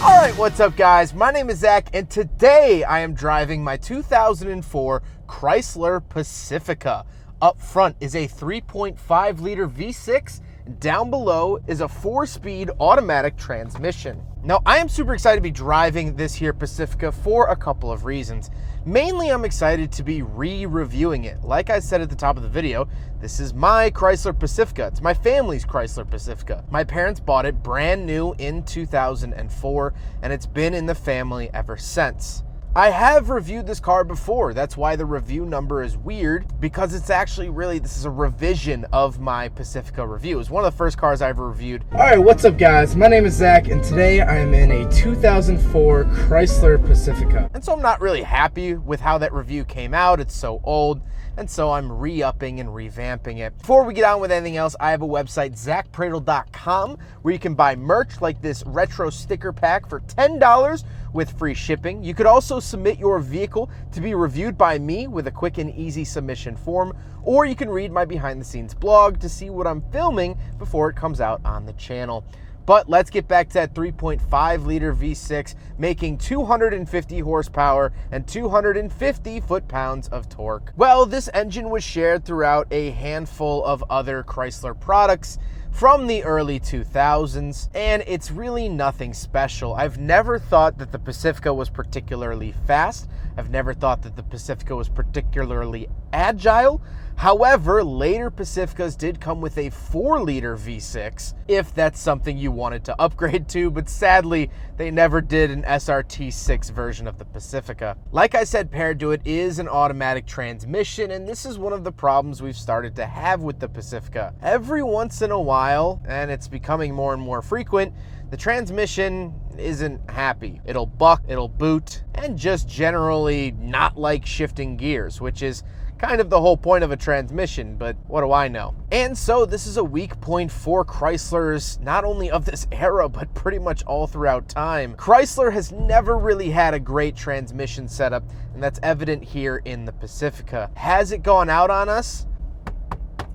All right, what's up guys? My name is Zach and today I am driving my 2004 Chrysler Pacifica. Up front is a 3.5 liter V6, down below is a 4-speed automatic transmission. Now I am super excited to be driving this here Pacifica for a couple of reasons. Mainly I'm excited to be re-reviewing it. Like I said at the top of the video, this is my Chrysler Pacifica. It's my family's Chrysler Pacifica. My parents bought it brand new in 2004 and it's been in the family ever since. I have reviewed this car before. That's why the review number is weird, because it's actually this is a revision of my Pacifica review. It was one of the first cars I ever reviewed. All right, what's up guys? My name is Zach and today I am in a 2004 Chrysler Pacifica. And so I'm not really happy with how that review came out. It's so old. And so I'm re-upping and revamping it. Before we get on with anything else, I have a website, zackpradel.com, where you can buy merch like this retro sticker pack for $10 with free shipping. You could also submit your vehicle to be reviewed by me with a quick and easy submission form, or you can read my behind the scenes blog to see what I'm filming before it comes out on the channel. But let's get back to that 3.5 liter V6 making 250 horsepower and 250 foot-pounds of torque. Well, this engine was shared throughout a handful of other Chrysler products from the early 2000s, and it's really nothing special. I've never thought that the Pacifica was particularly fast. I've never thought that the Pacifica was particularly agile. However, later Pacificas did come with a 4-liter V6, if that's something you wanted to upgrade to, but sadly, they never did an SRT6 version of the Pacifica. Like I said, paired to it is an automatic transmission, and this is one of the problems we've started to have with the Pacifica. Every once in a while, and it's becoming more and more frequent, the transmission isn't happy. It'll buck, it'll boot, and just generally not like shifting gears, which is kind of the whole point of a transmission, but what do I know? And so this is a weak point for Chryslers, not only of this era, but pretty much all throughout time. Chrysler has never really had a great transmission setup, and that's evident here in the Pacifica. Has it gone out on us?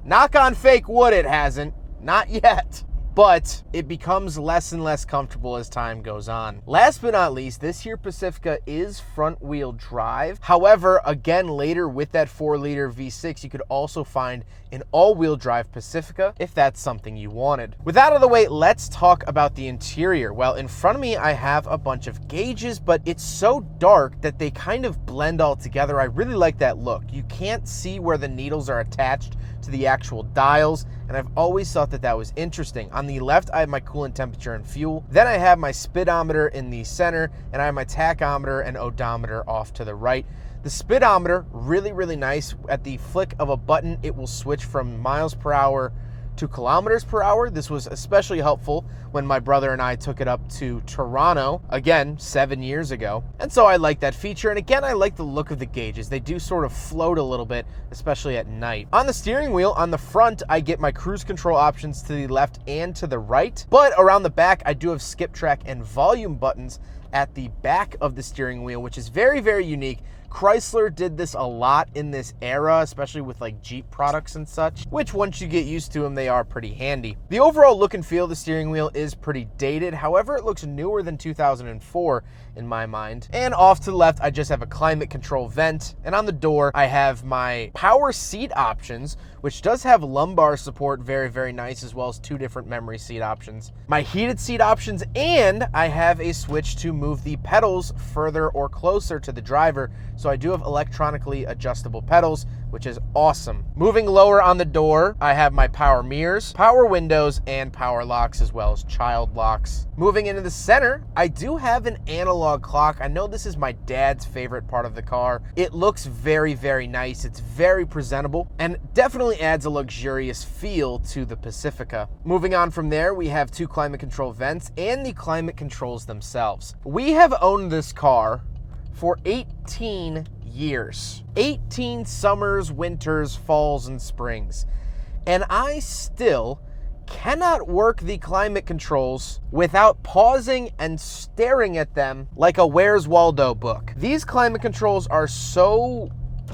Knock on fake wood, it hasn't. Not yet. But it becomes less and less comfortable as time goes on. Last but not least, this here Pacifica is front-wheel drive. However, again, later with that 4-liter V6, you could also find an all-wheel drive Pacifica if that's something you wanted. With that out of the way, let's talk about the interior. Well, in front of me, I have a bunch of gauges, but it's so dark that they kind of blend all together. I really like that look. You can't see where the needles are attached to the actual dials, and I've always thought that that was interesting. On the left, I have my coolant temperature and fuel. Then I have my speedometer in the center, and I have my tachometer and odometer off to the right. The speedometer, really nice. At the flick of a button, it will switch from miles per hour to kilometers per hour. This was especially helpful when my brother and I took it up to Toronto, again, 7 years ago. And so I like that feature. And again, I like the look of the gauges. They do sort of float a little bit, especially at night. On the steering wheel, on the front, I get my cruise control options to the left and to the right. But around the back, I do have skip track and volume buttons at the back of the steering wheel, which is very unique. Chrysler did this a lot in this era, especially with like Jeep products and such, which once you get used to them, they are pretty handy. The overall look and feel of the steering wheel is pretty dated. However, it looks newer than 2004 in my mind. And off to the left, I just have a climate control vent. And on the door, I have my power seat options, which does have lumbar support, very nice, as well as 2 different memory seat options. My heated seat options, and I have a switch to move the pedals further or closer to the driver. So I do have electronically adjustable pedals, which is awesome. Moving lower on the door, I have my power mirrors, power windows, and power locks, as well as child locks. Moving into the center, I do have an analog clock. I know this is my dad's favorite part of the car. It looks very nice. It's very presentable and definitely adds a luxurious feel to the Pacifica. Moving on from there, we have 2 climate control vents and the climate controls themselves. We have owned this car for 18 years. 18 summers, winters, falls, and springs. And I still cannot work the climate controls without pausing and staring at them like a Where's Waldo book. These climate controls are so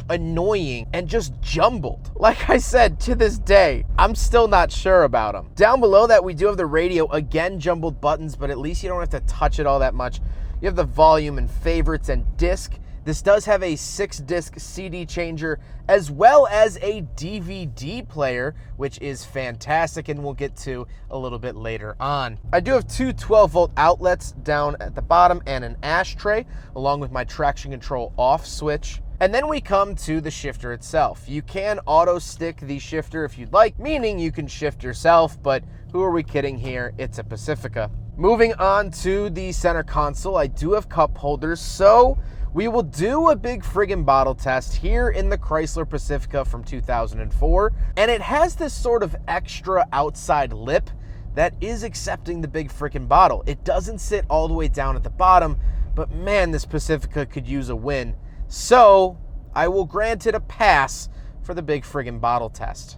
annoying and just jumbled. Like I said, to this day, I'm still not sure about them. Down below that, we do have the radio, again, jumbled buttons, but at least you don't have to touch it all that much. You have the volume and favorites and disc. This does have a 6-disc CD changer as well as a DVD player, which is fantastic and we'll get to a little bit later on. I do have two 12-volt outlets down at the bottom and an ashtray, along with my traction control off switch. And then we come to the shifter itself. You can auto stick the shifter if you'd like, meaning you can shift yourself, but who are we kidding here? It's a Pacifica. Moving on to the center console, I do have cup holders, so we will do a big friggin' bottle test here in the Chrysler Pacifica from 2004. And it has this sort of extra outside lip that is accepting the big friggin' bottle. It doesn't sit all the way down at the bottom, but man, this Pacifica could use a win. So I will grant it a pass for the big friggin' bottle test.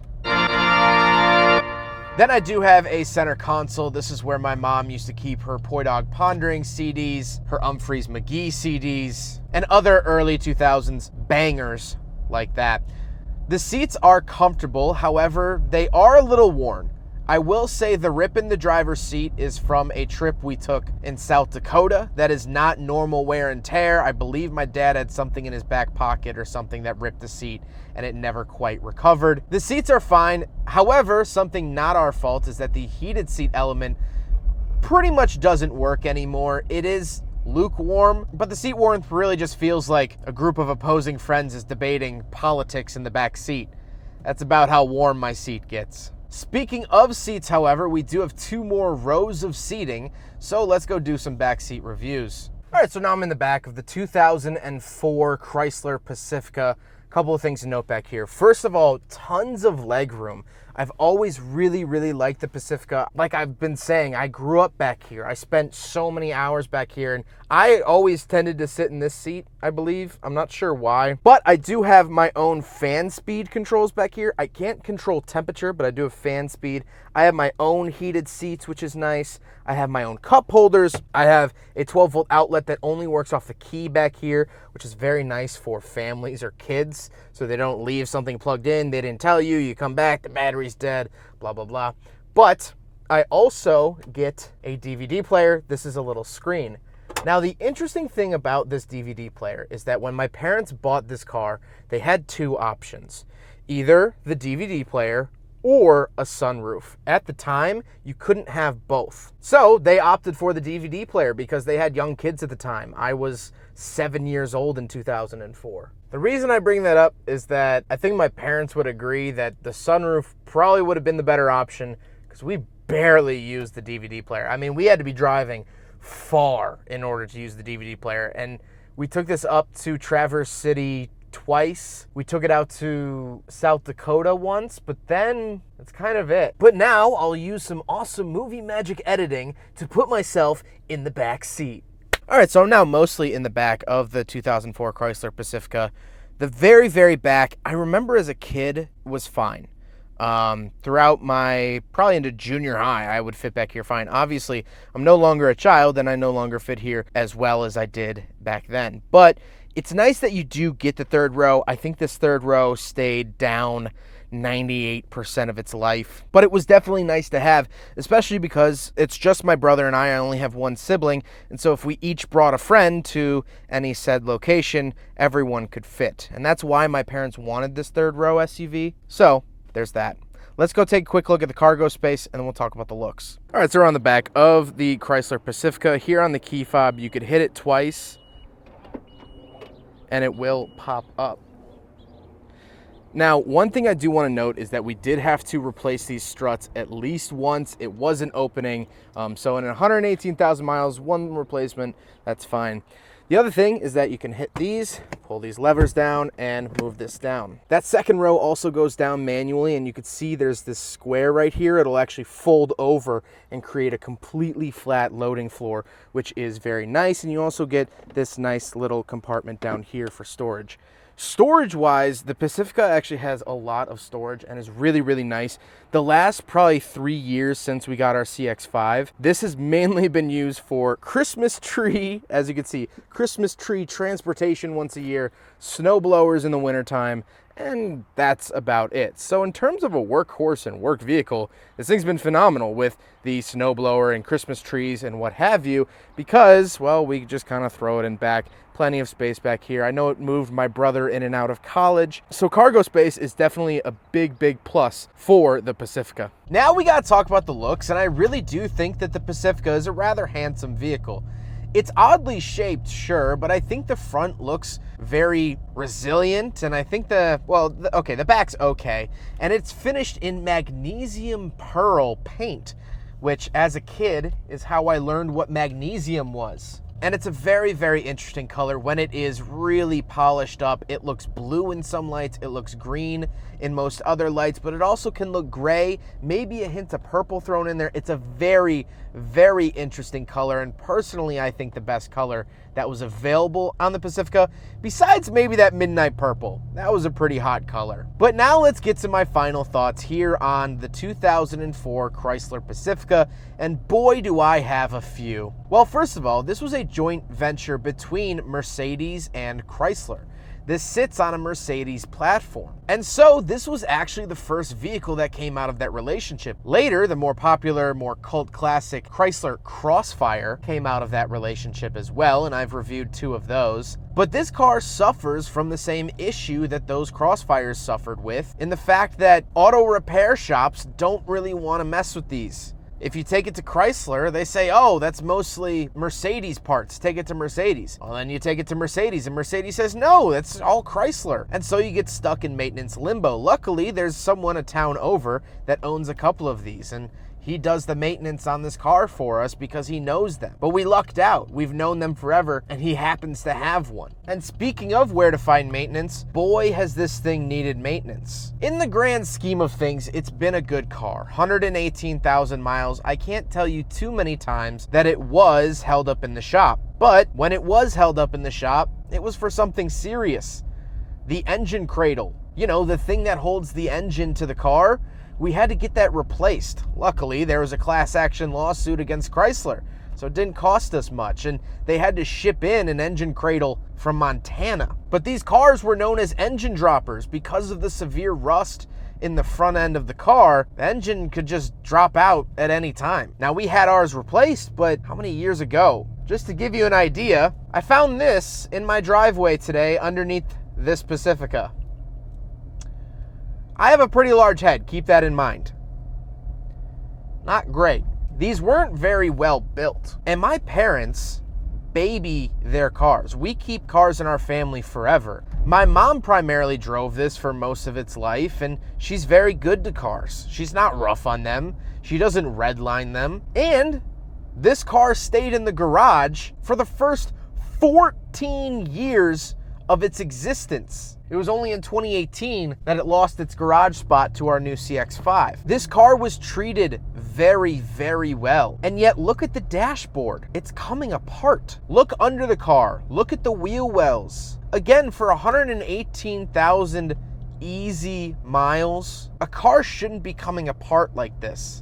Then I do have a center console. This is where my mom used to keep her Poi Dog Pondering CDs, her Humphreys McGee CDs, and other early 2000s bangers like that. The seats are comfortable, however, they are a little worn. I will say the rip in the driver's seat is from a trip we took in South Dakota. That is not normal wear and tear. I believe my dad had something in his back pocket or something that ripped the seat and it never quite recovered. The seats are fine. However, something not our fault is that the heated seat element pretty much doesn't work anymore. It is lukewarm, but the seat warmth really just feels like a group of opposing friends is debating politics in the back seat. That's about how warm my seat gets. Speaking of seats, however, we do have 2 more rows of seating, so let's go do some backseat reviews. All right, so now I'm in the back of the 2004 Chrysler Pacifica. A couple of things to note back here. First of all, tons of leg room. I've always really liked the Pacifica. Like I've been saying, I grew up back here. I spent so many hours back here, and I always tended to sit in this seat, I believe. I'm not sure why. But I do have my own fan speed controls back here. I can't control temperature, but I do have fan speed. I have my own heated seats, which is nice. I have my own cup holders. I have a 12-volt outlet that only works off the key back here, which is very nice for families or kids, so they don't leave something plugged in, they didn't tell you, you come back, the battery's dead, blah, blah, blah. But I also get a DVD player. This is a little screen. Now, the interesting thing about this DVD player is that when my parents bought this car, they had 2 options. Either the DVD player or a sunroof. At the time, you couldn't have both. So they opted for the DVD player because they had young kids at the time. I was 7 years old in 2004. The reason I bring that up is that I think my parents would agree that the sunroof probably would have been the better option because we barely used the DVD player. I mean, we had to be driving far in order to use the DVD player, and we took this up to Traverse City twice. We took it out to South Dakota once, but then that's kind of it. But now I'll use some awesome movie magic editing to put myself in the back seat. All right, so I'm now mostly in the back of the 2004 Chrysler Pacifica. The very back, I remember as a kid, was fine. Throughout my, probably into junior high, I would fit back here fine. Obviously, I'm no longer a child, and I no longer fit here as well as I did back then. But it's nice that you do get the third row. I think this third row stayed down 98% of its life, but it was definitely nice to have, especially because it's just my brother and I only have one sibling, and so if we each brought a friend to any said location, everyone could fit, and that's why my parents wanted this third row SUV. So there's that. Let's go take a quick look at the cargo space, and then we'll talk about the looks. All right, so we're on the back of the Chrysler Pacifica. Here on the key fob, you could hit it twice and it will pop up. Now, one thing I do want to note is that we did have to replace these struts at least once. It wasn't opening, so in 118,000 miles, one replacement, that's fine. The other thing is that you can hit these, pull these levers down, and move this down. That second row also goes down manually, and you can see there's this square right here. It'll actually fold over and create a completely flat loading floor, which is very nice, and you also get this nice little compartment down here for storage. Storage-wise, the Pacifica actually has a lot of storage and is really, really nice. The last probably 3 years since we got our CX-5, this has mainly been used for Christmas tree, as you can see, Christmas tree transportation once a year, snow blowers in the wintertime, and that's about it. So in terms of a workhorse and work vehicle, this thing's been phenomenal with the snowblower and Christmas trees and what have you, because, well, we just kind of throw it in back. Plenty of space back here. I know it moved my brother in and out of college, so cargo space is definitely a big, big plus for the Pacifica. Now we gotta talk about the looks, and I really do think that the Pacifica is a rather handsome vehicle. It's oddly shaped, sure, but I think the front looks very resilient, and I think the back's okay, and it's finished in magnesium pearl paint, which as a kid is how I learned what magnesium was. And it's a very, very interesting color. When it is really polished up, it looks blue in some lights, it looks green in most other lights, but it also can look gray, maybe a hint of purple thrown in there. It's a very, very interesting color, and personally, I think the best color that was available on the Pacifica, besides maybe that midnight purple. That was a pretty hot color. But now let's get to my final thoughts here on the 2004 Chrysler Pacifica, and boy do I have a few. Well, first of all, this was a joint venture between Mercedes and Chrysler. This sits on a Mercedes platform. And so this was actually the first vehicle that came out of that relationship. Later, the more popular, more cult classic Chrysler Crossfire came out of that relationship as well, and I've reviewed 2 of those. But this car suffers from the same issue that those Crossfires suffered with, in the fact that auto repair shops don't really want to mess with these. If you take it to Chrysler, they say, oh, that's mostly Mercedes parts. Take it to Mercedes. Well, then you take it to Mercedes, and Mercedes says, no, that's all Chrysler. And so you get stuck in maintenance limbo. Luckily, there's someone a town over that owns a couple of these, and he does the maintenance on this car for us because he knows them. But we lucked out. We've known them forever, and he happens to have one. And speaking of where to find maintenance, boy, has this thing needed maintenance. In the grand scheme of things, it's been a good car. 118,000 miles. I can't tell you too many times that it was held up in the shop. But when it was held up in the shop, it was for something serious. The engine cradle. You know, the thing that holds the engine to the car. We had to get that replaced. Luckily, there was a class action lawsuit against Chrysler, so it didn't cost us much, and they had to ship in an engine cradle from Montana. But these cars were known as engine droppers because of the severe rust in the front end of the car. The engine could just drop out at any time. Now, we had ours replaced, but how many years ago? Just to give you an idea, I found this in my driveway today underneath this Pacifica. I have a pretty large head, keep that in mind. Not great. These weren't very well built. And my parents baby their cars. We keep cars in our family forever. My mom primarily drove this for most of its life, and she's very good to cars. She's not rough on them. She doesn't redline them. And this car stayed in the garage for the first 14 years of its existence. It was only in 2018 that it lost its garage spot to our new CX-5. This car was treated very, very well. And yet, look at the dashboard. It's coming apart. Look under the car. Look at the wheel wells. Again, for 118,000 easy miles, a car shouldn't be coming apart like this.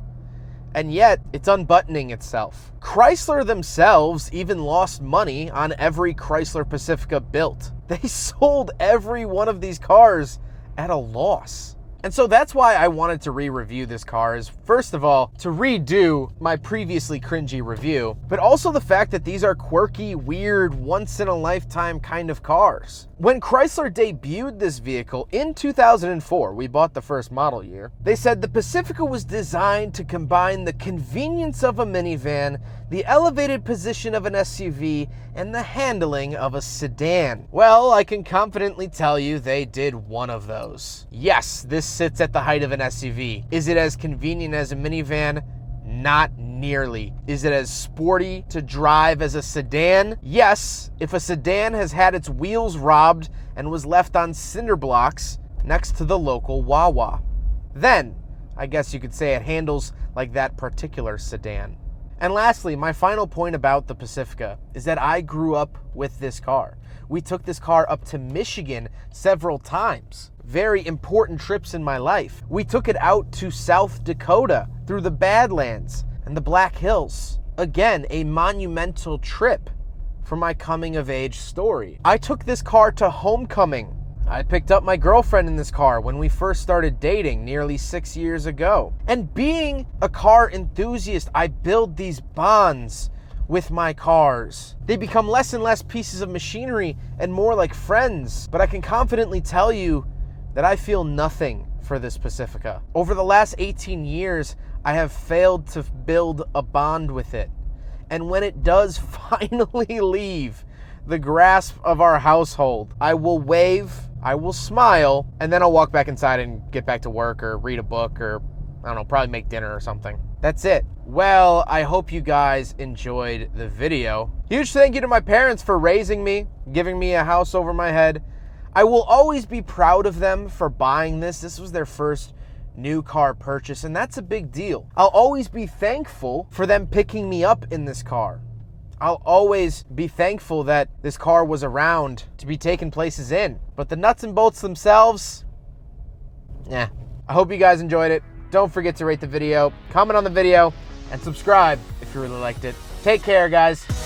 And yet, it's unbuttoning itself. Chrysler themselves even lost money on every Chrysler Pacifica built. They sold every one of these cars at a loss. And so that's why I wanted to re-review this car, is first of all, to redo my previously cringy review, but also the fact that these are quirky, weird, once-in-a-lifetime kind of cars. When Chrysler debuted this vehicle in 2004, we bought the first model year, they said the Pacifica was designed to combine the convenience of a minivan, the elevated position of an SUV, and the handling of a sedan. Well, I can confidently tell you they did one of those. Yes, this sits at the height of an SUV. Is it as convenient as a minivan? Not nearly. Is it as sporty to drive as a sedan? Yes, if a sedan has had its wheels robbed and was left on cinder blocks next to the local Wawa. Then, I guess you could say it handles like that particular sedan. And lastly, my final point about the Pacifica is that I grew up with this car. We took this car up to Michigan several times. Very important trips in my life. We took it out to South Dakota through the Badlands and the Black Hills. Again, a monumental trip for my coming of age story. I took this car to homecoming. I picked up my girlfriend in this car when we first started dating nearly 6 years ago. And being a car enthusiast, I build these bonds with my cars. They become less and less pieces of machinery and more like friends. But I can confidently tell you that I feel nothing for this Pacifica. Over the last 18 years, I have failed to build a bond with it. And when it does finally leave the grasp of our household, I will wave, I will smile, and then I'll walk back inside and get back to work or read a book or, I don't know, probably make dinner or something. That's it. Well, I hope you guys enjoyed the video. Huge thank you to my parents for raising me, giving me a house over my head. I will always be proud of them for buying this. This was their first new car purchase, and that's a big deal. I'll always be thankful for them picking me up in this car. I'll always be thankful that this car was around to be taken places in. But the nuts and bolts themselves, I hope you guys enjoyed it. Don't forget to rate the video, comment on the video, and subscribe if you really liked it. Take care, guys.